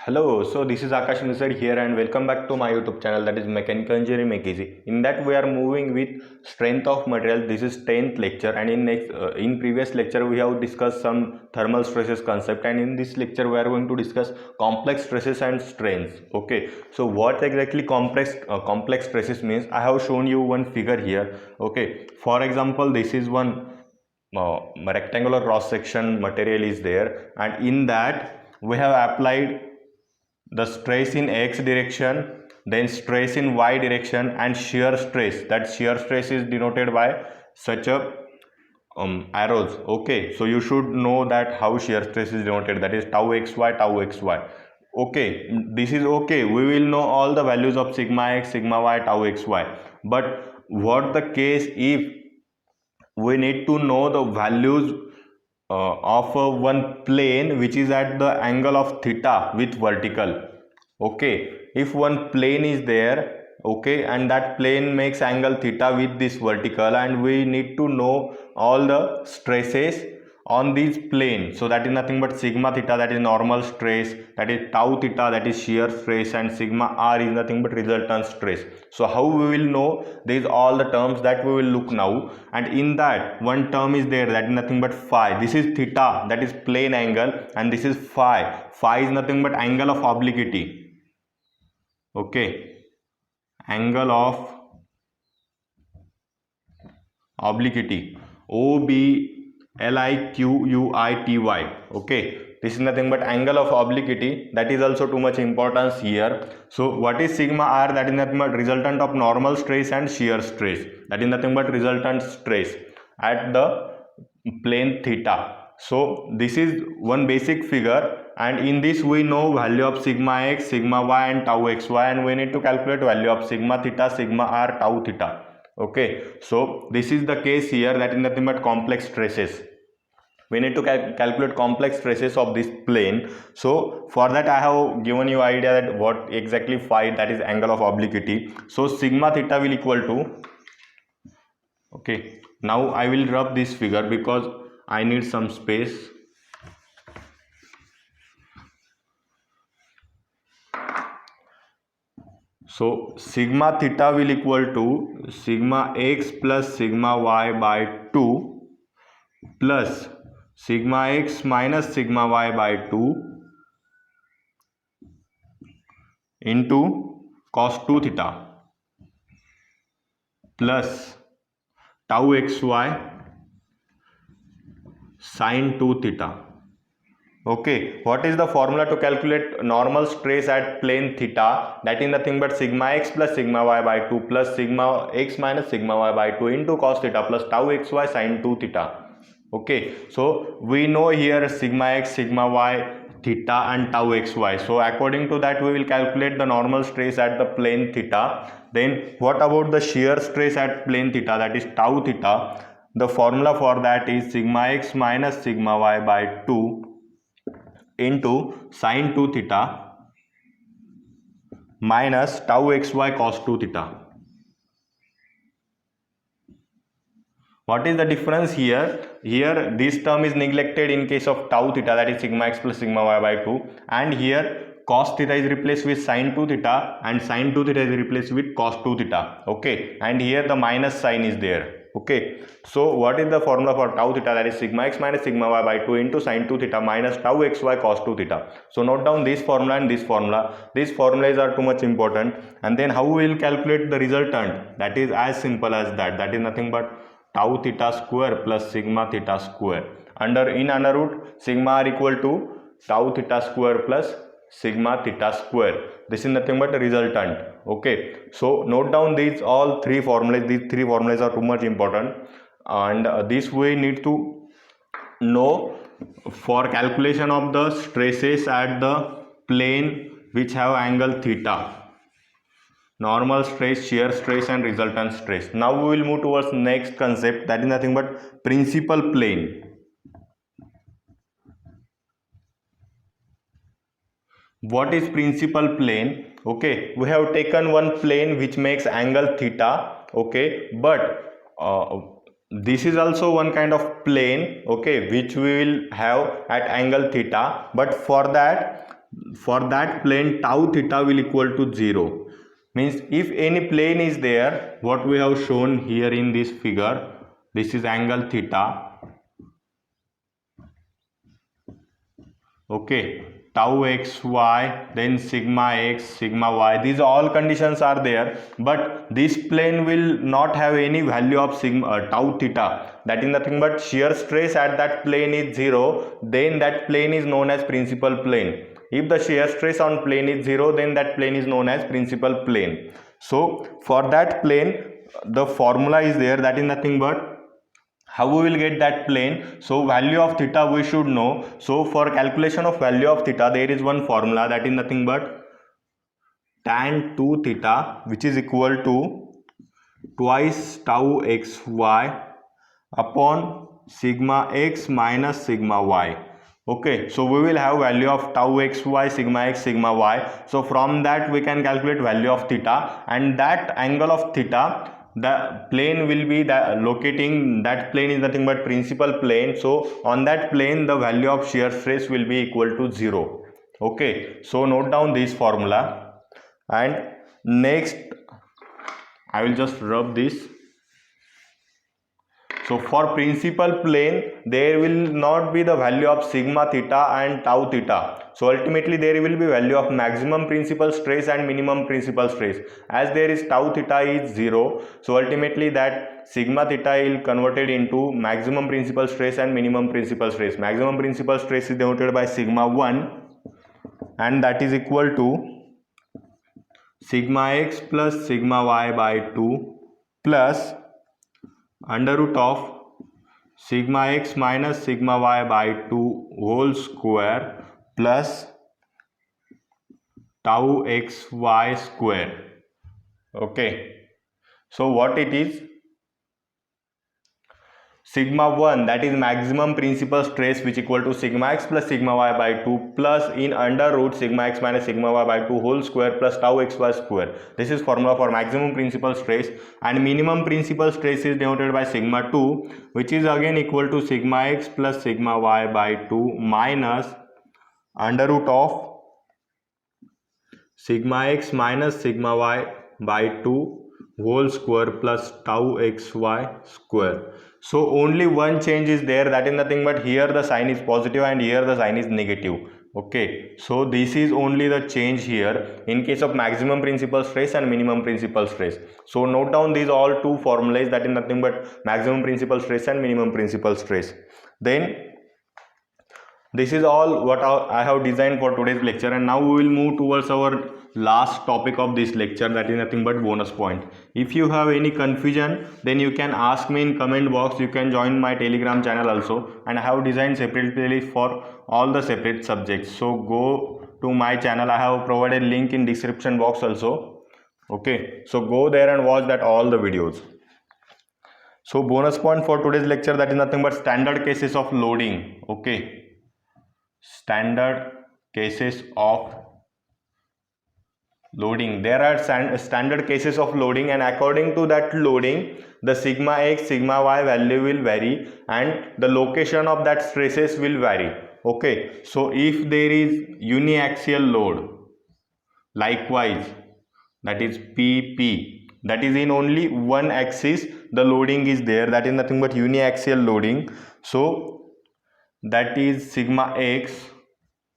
Hello, so this is Akash Nisar here and welcome back to my YouTube channel, that is Mechanical Engineering Make Easy. In that we are moving with strength of material. This is 10th lecture, and in previous lecture we have discussed some thermal stresses concept, and in this lecture we are going to discuss complex stresses and strains. Okay, so what exactly complex stresses means? I have shown you one figure here. Okay, for example, this is one rectangular cross section material is there, and in that we have applied the stress in x direction, then stress in y direction, and shear stress. That shear stress is denoted by such a arrows. Okay, so you should know that how shear stress is denoted, that is tau xy. Okay, this is okay, we will know all the values of sigma x, sigma y, tau xy. But what the case if we need to know the values of one plane which is at the angle of theta with vertical? Okay, if one plane is there, okay, and that plane makes angle theta with this vertical, and we need to know all the stresses on this plane. So that is nothing but sigma theta, that is normal stress, that is tau theta, that is shear stress, and sigma r is nothing but resultant stress. So how we will know these all the terms, that we will look now. And in that one term is there, that is nothing but phi. This is theta, that is plane angle, and this is phi is nothing but angle of obliquity. Okay, angle of obliquity, OBLIQUITY. Okay, this is nothing but angle of obliquity. That is also too much importance here. So what is sigma r? That is nothing but resultant of normal stress and shear stress. That is nothing but resultant stress at the plane theta. So this is one basic figure, and in this we know value of sigma x, sigma y, and tau xy, and we need to calculate value of sigma theta, sigma r, tau theta. Okay, so this is the case here, that is nothing but complex stresses. We need to calculate complex stresses of this plane. So for that I have given you idea that what exactly phi, that is angle of obliquity. So sigma theta will equal to, okay, now I will rub this figure because I need some space. So sigma theta will equal to sigma x plus sigma y by 2 plus sigma x minus sigma y by 2 into cos 2 theta plus tau xy sin 2 theta. Okay, what is the formula to calculate normal stress at plane theta? That is nothing but sigma x plus sigma y by 2 plus sigma x minus sigma y by 2 into cos theta plus tau xy sin 2 theta. Okay, so we know here sigma x, sigma y, theta, and tau xy. So according to that we will calculate the normal stress at the plane theta. Then what about the shear stress at plane theta, that is tau theta? The formula for that is sigma x minus sigma y by 2 into sin 2 theta minus tau xy cos 2 theta. What is the difference here? Here this term is neglected in case of tau theta, that is sigma x plus sigma y by 2, and here cos theta is replaced with sin 2 theta, and sin 2 theta is replaced with cos 2 theta. Okay, and here the minus sign is there. Okay, so what is the formula for tau theta? That is sigma x minus sigma y by 2 into sin 2 theta minus tau xy cos 2 theta. So note down this formula and this formula. These formulas are too much important. And then how we will calculate the resultant? That is as simple as that. That is nothing but tau theta square plus sigma theta square. In under root, sigma r equal to tau theta square plus sigma theta square. This is nothing but a resultant. Okay, so note down these all three formulas. These three formulas are too much important, and this we need to know for calculation of the stresses at the plane which have angle theta: normal stress, shear stress, and resultant stress. Now we will move towards next concept, that is nothing but principal plane. What is principal plane? Okay, we have taken one plane which makes angle theta. Okay, but this is also one kind of plane, okay, which we will have at angle theta. But for that for that plane tau theta will equal to 0. Means if any plane is there, what we have shown here in this figure, this is angle theta, okay, tau xy, then sigma x, sigma y, these all conditions are there, but this plane will not have any value of sigma tau theta, that is nothing but shear stress at that plane is 0, then that plane is known as principal plane. If the shear stress on plane is 0, then that plane is known as principal plane. So for that plane the formula is there, that is nothing but how we will get that plane. So value of theta we should know. So for calculation of value of theta there is one formula, that is nothing but tan 2 theta, which is equal to twice tau xy upon sigma x minus sigma y. Okay, so we will have value of tau xy, sigma x, sigma y. So from that we can calculate value of theta, and that angle of theta, the plane will be locating, that plane is nothing but principal plane. So on that plane the value of shear stress will be equal to 0. Okay, so note down this formula, and next I will just rub this. So for principal plane there will not be the value of sigma theta and tau theta. So ultimately there will be value of maximum principal stress and minimum principal stress. As there is tau theta is 0, so ultimately that sigma theta will converted into maximum principal stress and minimum principal stress. Maximum principal stress is denoted by sigma 1, and that is equal to sigma x plus sigma y by 2 plus under root of sigma x minus sigma y by 2 whole square plus tau xy square. Okay, so what it is, sigma 1, that is maximum principal stress, which equal to sigma x plus sigma y by 2 plus in under root sigma x minus sigma y by 2 whole square plus tau xy square. This is formula for maximum principal stress, and minimum principal stress is denoted by sigma 2, which is again equal to sigma x plus sigma y by 2 minus under root of sigma x minus sigma y by 2 whole square plus tau xy square. So only one change is there, that is nothing but here the sign is positive and here the sign is negative. Okay, so this is only the change here in case of maximum principal stress and minimum principal stress. So note down these all two formulas, that is nothing but maximum principal stress and minimum principal stress. Then this is all what I have designed for today's lecture, and now we will move towards our last topic of this lecture, that is nothing but bonus point. If you have any confusion, then you can ask me in comment box. You can join my Telegram channel also, and I have designed separate playlist for all the separate subjects. So go to my channel, I have provided link in description box also. Okay, so go there and watch that all the videos. So bonus point for today's lecture, that is nothing but standard cases of loading. Okay, standard cases of loading. There are standard cases of loading, and according to that loading the sigma x, sigma y value will vary, and the location of that stresses will vary. Okay, so if there is uniaxial load, likewise, that is PP, that is in only one axis the loading is there, that is nothing but uniaxial loading. So that is sigma x.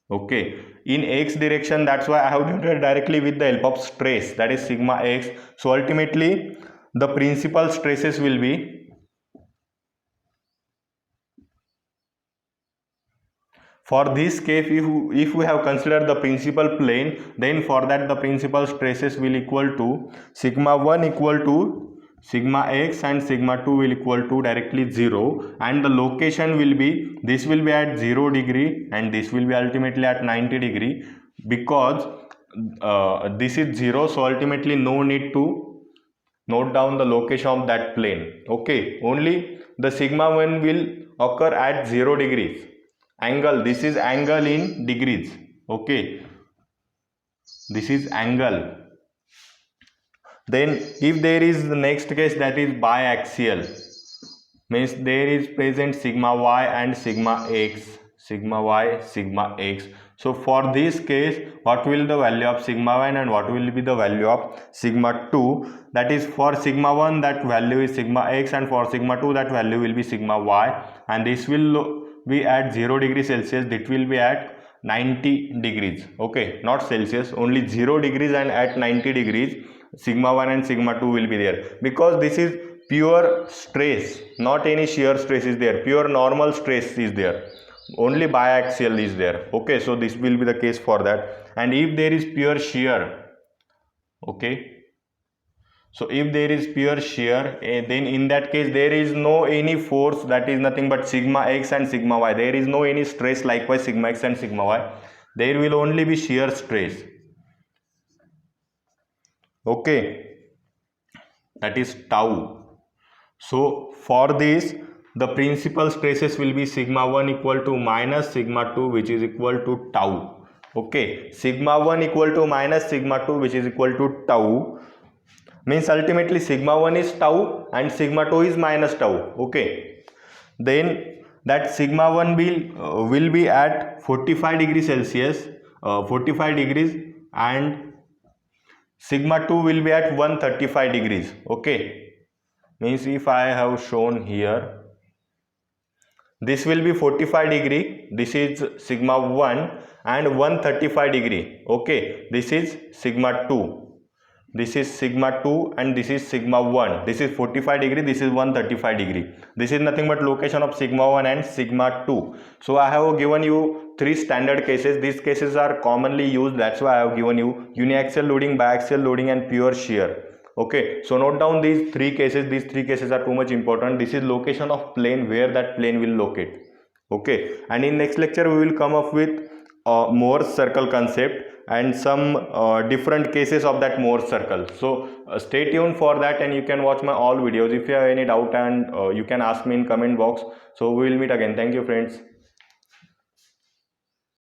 Okay, in x direction, that's why I have denoted directly with the help of stress, that is sigma x. So ultimately the principal stresses will be, for this case, if we have considered the principal plane, then for that the principal stresses will equal to sigma 1 equal to sigma x and sigma 2 will equal to directly 0, and the location will be, this will be at 0 degree and this will be ultimately at 90 degree, because this is 0, so ultimately no need to note down the location of that plane. Okay, only the sigma 1 will occur at 0 degrees angle. This is angle in degrees. Okay, this is angle. Then if there is the next case, that is biaxial, means there is present sigma y and sigma x, sigma y, sigma x. So for this case, what will the value of sigma 1 and what will be the value of sigma 2? That is, for sigma 1 that value is sigma x, and for sigma 2 that value will be sigma y, and this will be at 0 degree Celsius. That will be at 90 degrees. Okay, not Celsius, only 0 degrees, and at 90 degrees sigma 1 and sigma 2 will be there, because this is pure stress, not any shear stress is there, pure normal stress is there, only biaxial is there. Okay, so this will be the case for that. And if there is pure shear, okay, so if there is pure shear, then in that case there is no any force, that is nothing but sigma x and sigma y. There is no any stress, likewise sigma x and sigma y. There will only be shear stress. Okay, that is tau. So for this, the principal stresses will be sigma 1 equal to minus sigma 2, which is equal to tau. Okay, sigma 1 equal to minus sigma 2, which is equal to tau, means ultimately sigma 1 is tau and sigma 2 is minus tau. Okay, then that sigma 1 will be at 45 degrees Celsius, 45 degrees, and sigma 2 will be at 135 degrees. Okay, means if I have shown here, this will be 45 degree, this is sigma 1, and 135 degree. Okay, this is sigma 2, this is sigma 2, and this is sigma 1. This is 45 degree, this is 135 degree. This is nothing but location of sigma 1 and sigma 2. So I have given you 3 standard cases. These cases are commonly used, that's why I have given you uniaxial loading, biaxial loading, and pure shear. Okay, so note down these 3 cases. These 3 cases are too much important. This is location of plane, where that plane will locate. Okay, and in next lecture we will come up with Morse circle concept and some different cases of that Morse circle. So stay tuned for that, and you can watch my all videos. If you have any doubt, and you can ask me in comment box. So we will meet again. Thank you, friends.